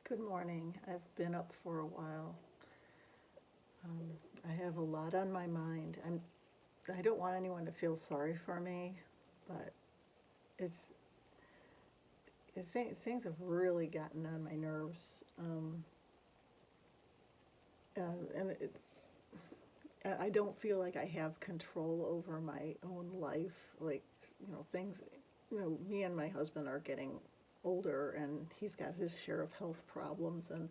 Good morning. I've been up for a while. Um, I have a lot on my mind. I don't want anyone to feel sorry for me, but it's, things have really gotten on my nerves. And I don't feel like I have control over my own life. Like, things, me and my husband are getting older, and he's got his share of health problems, and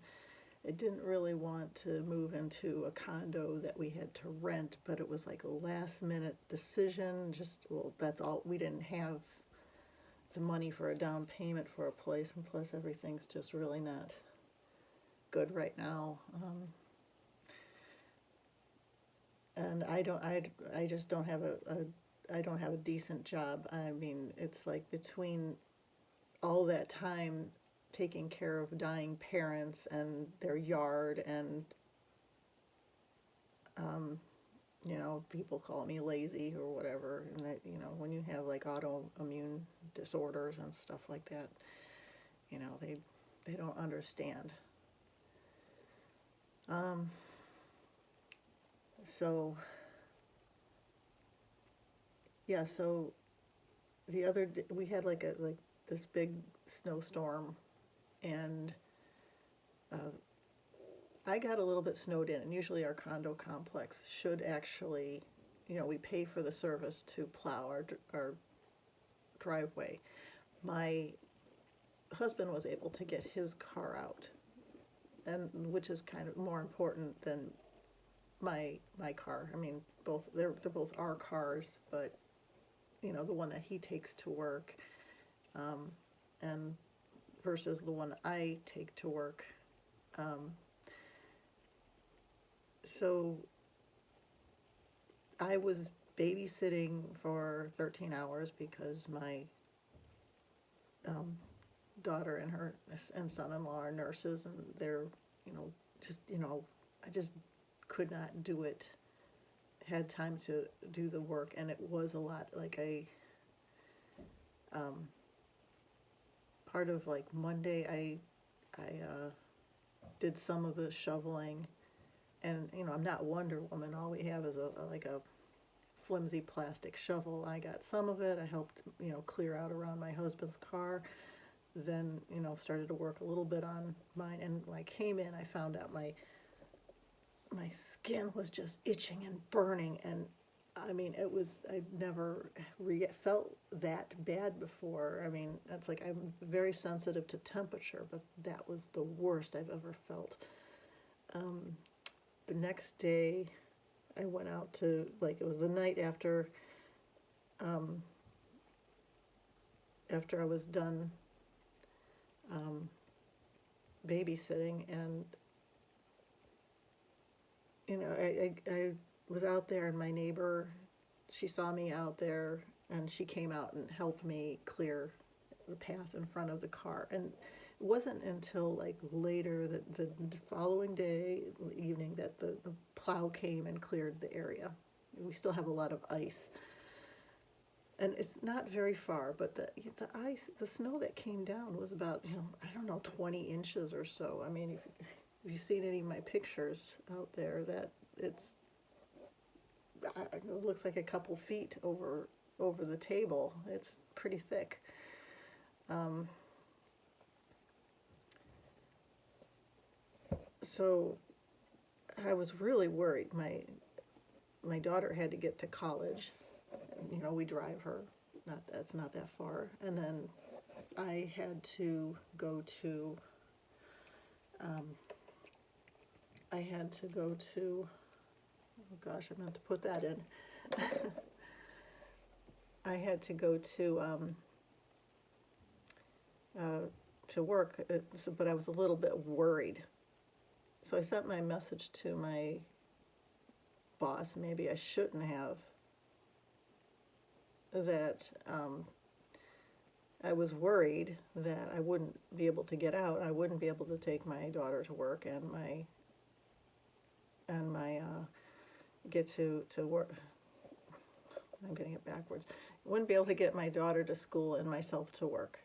I didn't really want to move into a condo that we had to rent, but it was like a last minute decision. Well, that's all. We didn't have the money for a down payment for a place, and plus everything's just really not good right now. And I just don't have I don't have a decent job. I mean, it's like between all that time taking care of dying parents and their yard and people call me lazy or whatever, and that, when you have like autoimmune disorders and stuff like that, they don't understand. Um, so yeah, so the other day, we had like this big snowstorm, and uh, I got a little bit snowed in, and usually our condo complex should actually, we pay for the service to plow our driveway. My husband was able to get his car out, and which is kind of more important than my car. I mean, they're both our cars, but the one that he takes to work, and versus the one I take to work. Um, so I was babysitting for 13 hours because my um, daughter and her and son-in-law are nurses, and they're, just, I just could not do it. Had time to do the work, and it was a lot. Like um, part of like Monday, I did some of the shoveling, and I'm not Wonder Woman. All we have is a flimsy plastic shovel. I got some of it. I helped clear out around my husband's car. Then started to work a little bit on mine, and when I came in, I found out my skin was just itching and burning, and I mean, I'd never felt that bad before. I mean, it's like I'm very sensitive to temperature, but that was the worst I've ever felt. Um, the next day, I went out to, like, it was the night um, after I was done um, babysitting, and I was out there, and my neighbor, she saw me out there, and she came out and helped me clear the path in front of the car. And it wasn't until like later, that the following day evening, that the plow came and cleared the area. We still have a lot of ice, and it's not very far, but the snow that came down was about, I don't know, 20 inches or so. I mean, if you've seen any of my pictures out there, that it looks like a couple feet over the table. It's pretty thick. Um, so I was really worried. My daughter had to get to college. We drive her. That's not that far. And then I had to go to. I had to go to. Oh gosh, I meant to put that in. I had to go to work, but I was a little bit worried. So I sent my message to my boss. Maybe I shouldn't have. That I was worried that I wouldn't be able to get out. I wouldn't be able to take my daughter to work, and my get to work. I'm getting it backwards. I wouldn't be able to get my daughter to school and myself to work.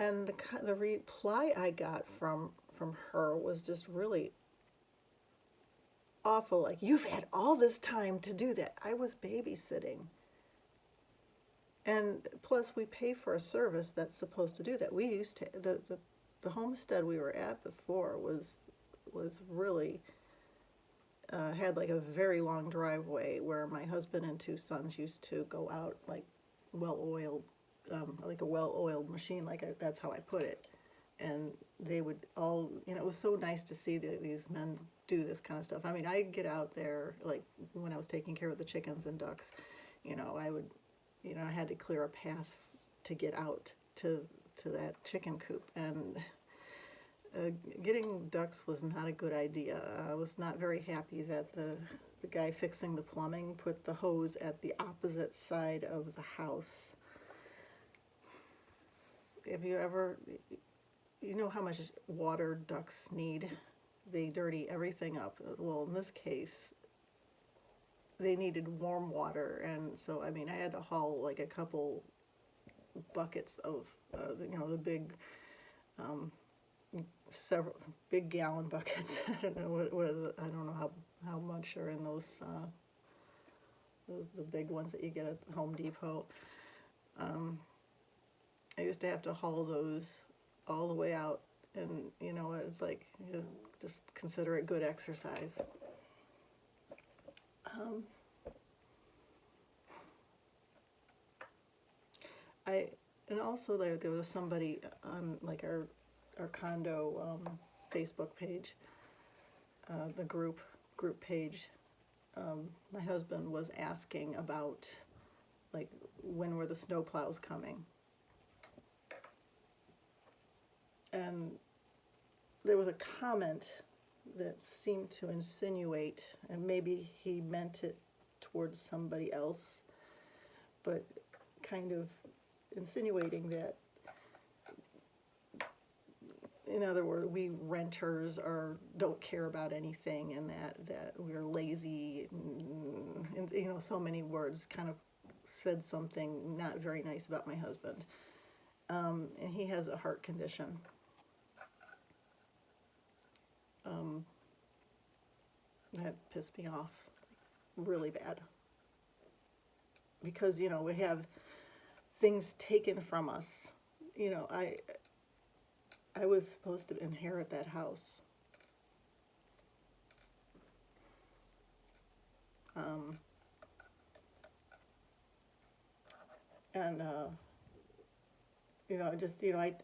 And the reply I got from her was just really awful. Like, you've had all this time to do that. I was babysitting. And plus, we pay for a service that's supposed to do that. We used to the homestead we were at before was really had like a very long driveway where my husband and two sons used to go out like well-oiled, like a well-oiled machine. That's how I put it. And they would all, it was so nice to see these men do this kind of stuff. I mean, I'd get out there, like when I was taking care of the chickens and ducks, I would, I had to clear a path to get out to that chicken coop. And getting ducks was not a good idea. I was not very happy that the guy fixing the plumbing put the hose at the opposite side of the house. If you ever, you know how much water ducks need? They dirty everything up. Well, in this case, they needed warm water, and so I mean, I had to haul like a couple buckets of, the big, several big gallon buckets. I don't know what is it? I don't know how much are in those the big ones that you get at Home Depot. I used to have to haul those all the way out, and it's like, just consider it good exercise. And also there was somebody on like our condo Facebook page, the group page. My husband was asking about like when were the snowplows coming, and there was a comment that seemed to insinuate, and maybe he meant it towards somebody else, but kind of insinuating that, in other words, we renters don't care about anything, and that we're lazy, and so many words kind of said something not very nice about my husband. And he has a heart condition. That pissed me off really bad, because we have things taken from us. I was supposed to inherit that house. And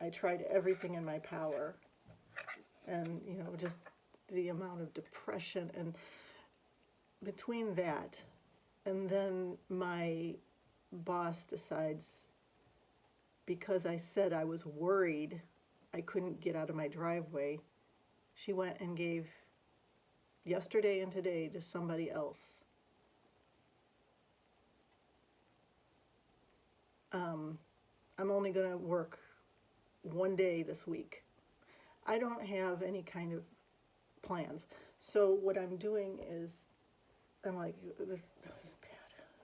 I tried everything in my power, and just the amount of depression, and between that and then my boss decides, because I said I was worried I couldn't get out of my driveway, she went and gave yesterday and today to somebody else. I'm only going to work one day this week. I don't have any kind of plans. So what I'm doing is, I'm like, this is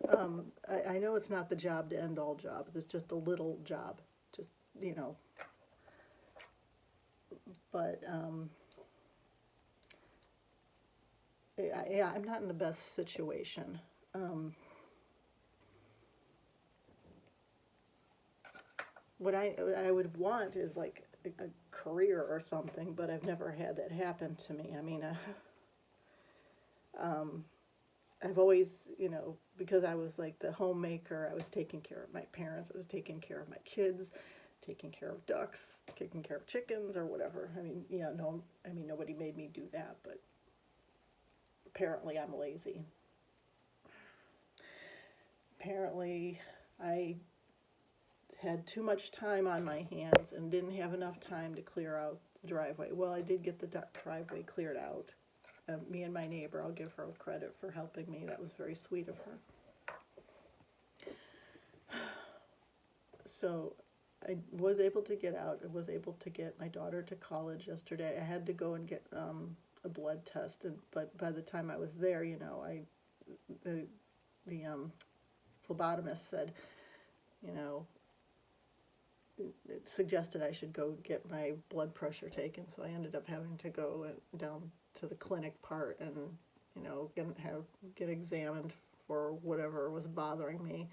bad. I know it's not the job to end all jobs. It's just a little job. Just, but I'm not in the best situation. What I would want is like a career or something, but I've never had that happen to me. I mean, I've always, because I was like the homemaker, I was taking care of my parents, I was taking care of my kids, taking care of ducks, taking care of chickens or whatever. I mean, nobody made me do that, but apparently I'm lazy. Apparently I had too much time on my hands and didn't have enough time to clear out the driveway. Well, I did get the driveway cleared out. Me and my neighbor, I'll give her credit for helping me. That was very sweet of her. So I was able to get out. I was able to get my daughter to college yesterday. I had to go and get a blood test, but by the time I was there, the phlebotomist said, it suggested I should go get my blood pressure taken, so I ended up having to go down to the clinic part and, you know, get examined for whatever was bothering me.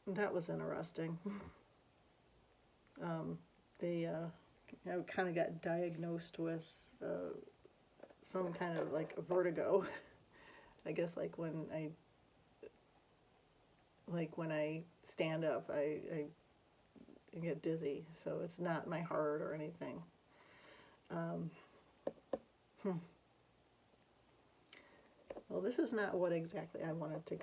That was interesting. They I kind of got diagnosed with some kind of like vertigo. I guess when I stand up, I get dizzy. So it's not my heart or anything. Well, this is not what exactly I wanted to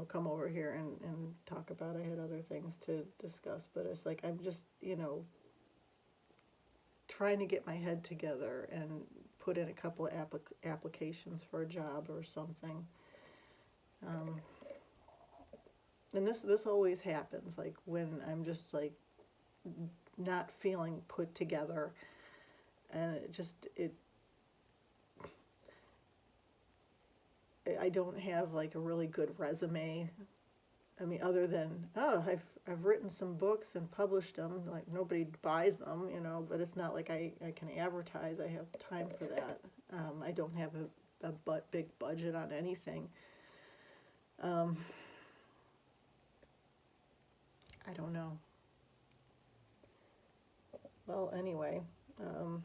come over here and talk about. I had other things to discuss, but it's like I'm just, trying to get my head together and put in a couple of applications for a job or something. And this always happens, like when I'm just like not feeling put together, and I don't have like a really good resume. I mean, other than, oh, I've written some books and published them. Like nobody buys them, but it's not like I can advertise. I have time for that. I don't have a big budget on anything. I don't know. Well, anyway, I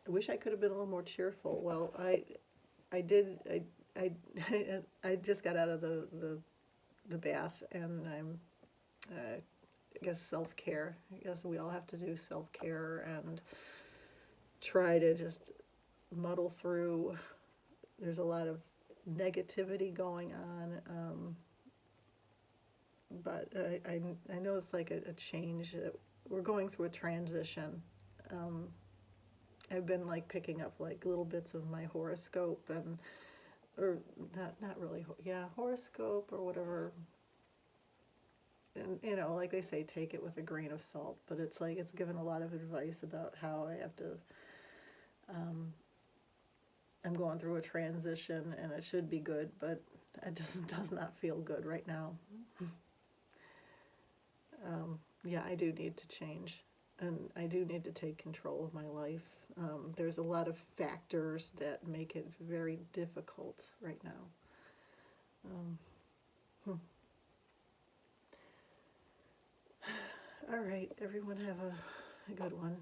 wish I could have been a little more cheerful. Well, I did. I I just got out of the bath, and I'm, I guess, self-care. I guess we all have to do self-care and try to just muddle through. There's a lot of negativity going on, but I know it's like a change. We're going through a transition. I've been like picking up like little bits of my horoscope or not really, yeah, horoscope or whatever. And like they say, take it with a grain of salt, but it's like it's given a lot of advice about how I have to, I'm going through a transition and it should be good, but it just does not feel good right now. Yeah, I do need to change, and I do need to take control of my life. There's a lot of factors that make it very difficult right now. All right, everyone have a good one.